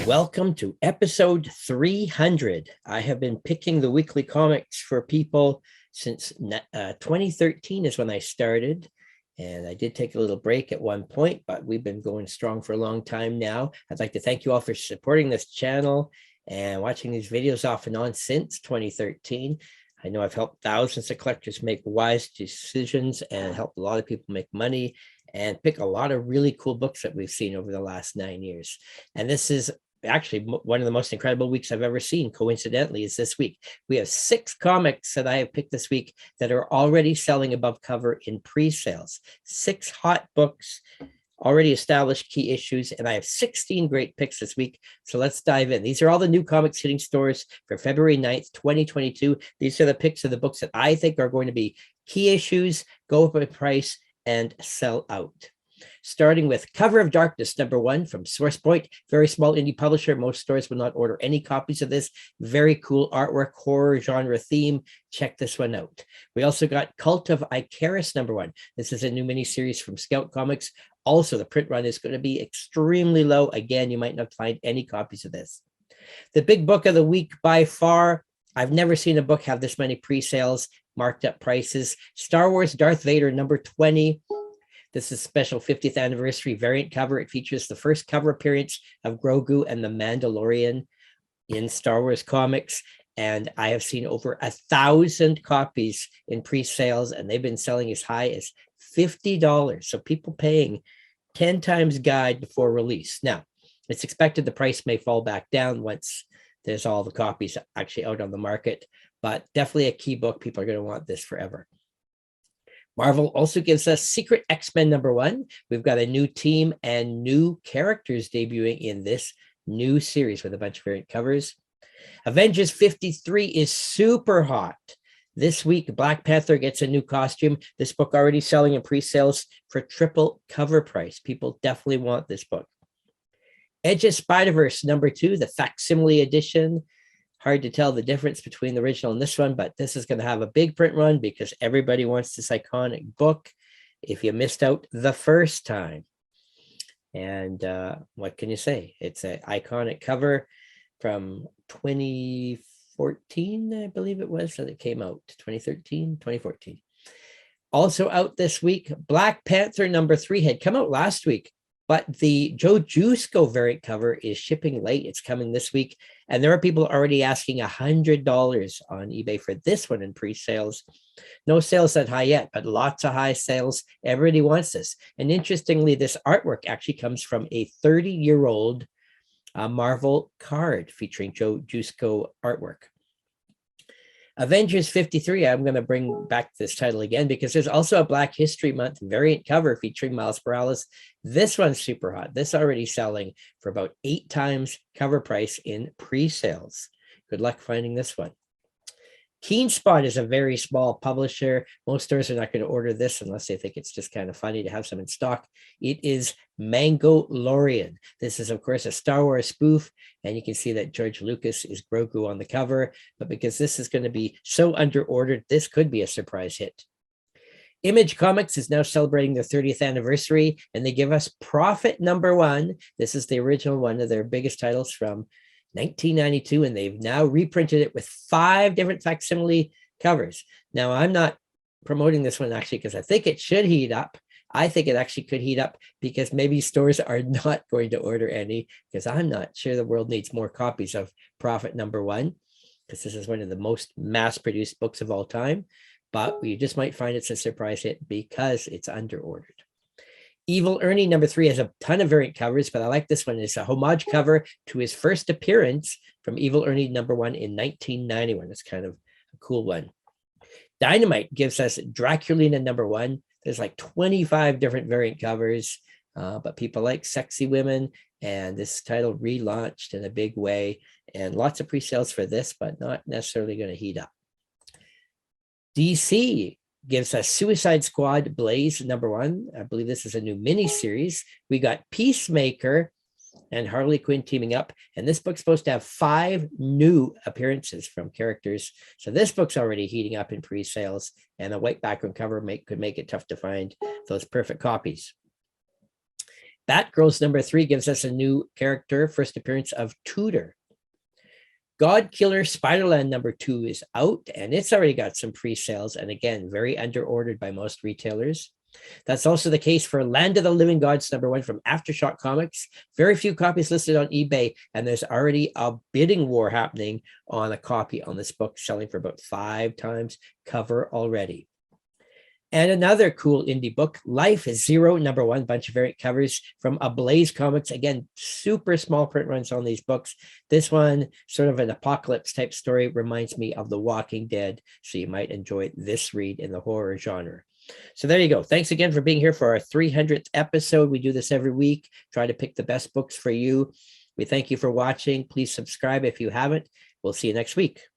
Welcome to episode 300. I have been picking the weekly comics for people since 2013 is when I started. And I did take a little break at one point, but we've been going strong for a long time now. I'd like to thank you all for supporting this channel and watching these videos off and on since 2013. I know I've helped thousands of collectors make wise decisions and helped a lot of people make money and pick a lot of really cool books that we've seen over the last 9 years. And this is actually one of the most incredible weeks I've ever seen. Coincidentally, is this week. We have 6 comics that I have picked this week that are already selling above cover in pre-sales. 6 hot books, already established key issues, and I have 16 great picks this week. So let's dive in. These are all the new comics hitting stores for February 9th, 2022. These are the picks of the books that I think are going to be key issues, go up in price, and sell out. Starting with Cover of Darkness, #1 from Source Point, very small indie publisher. Most stores will not order any copies of this. Very cool artwork, horror genre theme. Check this one out. We also got Cult of Icarus, #1. This is a new miniseries from Scout Comics. Also, the print run is going to be extremely low. Again, you might not find any copies of this. The big book of the week by far. I've never seen a book have this many pre-sales, marked up prices. Star Wars Darth Vader, #20. This is special 50th anniversary variant cover. It features the first cover appearance of Grogu and the Mandalorian in Star Wars comics. And I have seen over 1,000 copies in pre-sales, and they've been selling as high as $50. So people paying 10 times guide before release. Now, it's expected the price may fall back down once there's all the copies actually out on the market, but definitely a key book. People are going to want this forever. Marvel also gives us Secret X-Men #1. We've got a new team and new characters debuting in this new series with a bunch of variant covers. Avengers 53 is super hot. This week, Black Panther gets a new costume. This book already selling in pre-sales for triple cover price. People definitely want this book. Edge of Spider-Verse #2, the facsimile edition. Hard to tell the difference between the original and this one, but this is going to have a big print run because everybody wants this iconic book if you missed out the first time. And what can you say? It's an iconic cover from 2014, I believe it was, that it came out. 2013, 2014. Also out this week, Black Panther #3 had come out last week, but the Joe Jusko variant cover is shipping late. It's coming this week. And there are people already asking $100 on eBay for this one in pre-sales. No sales that high yet, but lots of high sales. Everybody wants this. And interestingly, this artwork actually comes from a 30-year-old Marvel card featuring Joe Jusko artwork. Avengers 53, I'm going to bring back this title again because there's also a Black History Month variant cover featuring Miles Morales. This one's super hot. This already selling for about 8 times cover price in pre-sales. Good luck finding this one. Keen Spot is a very small publisher. Most stores are not going to order this unless they think it's just kind of funny to have some in stock. It is Mangolorian. This is, of course, a Star Wars spoof, and you can see that George Lucas is Grogu on the cover. But because this is going to be so under-ordered, this could be a surprise hit. Image Comics is now celebrating their 30th anniversary, and they give us Prophet #1. This is the original one of their biggest titles from 1992, and they've now reprinted it with 5 different facsimile covers. Now, I'm not promoting this one actually because I think it should heat up. I think it actually could heat up because maybe stores are not going to order any because I'm not sure the world needs more copies of Prophet #1 because this is one of the most mass-produced books of all time. But you just might find it's a surprise hit because it's under-ordered. Evil Ernie #3 has a ton of variant covers, but I like this one. It's a homage cover to his first appearance from Evil Ernie #1 in 1991. It's kind of a cool one. Dynamite gives us Draculina #1. There's like 25 different variant covers, but people like sexy women, and this title relaunched in a big way, and lots of pre-sales for this, but not necessarily going to heat up. DC gives us Suicide Squad Blaze #1. I believe this is a new mini-series. We got Peacemaker and Harley Quinn teaming up, and this book's supposed to have 5 new appearances from characters. So this book's already heating up in pre-sales, and a white background cover could make it tough to find those perfect copies. Batgirl's number 3 gives us a new character, first appearance of Tudor. God Killer Spiderland number 2 is out, and it's already got some pre-sales, and again, very under-ordered by most retailers. That's also the case for Land of the Living Gods number 1 from Aftershock Comics. Very few copies listed on eBay, and there's already a bidding war happening on a copy on this book, selling for about 5 times cover already. And another cool indie book, Life is Zero, number 1, bunch of variant covers from Ablaze Comics. Again, super small print runs on these books. This one, sort of an apocalypse type story, reminds me of The Walking Dead. So you might enjoy this read in the horror genre. So there you go. Thanks again for being here for our 300th episode. We do this every week, try to pick the best books for you. We thank you for watching. Please subscribe if you haven't. We'll see you next week.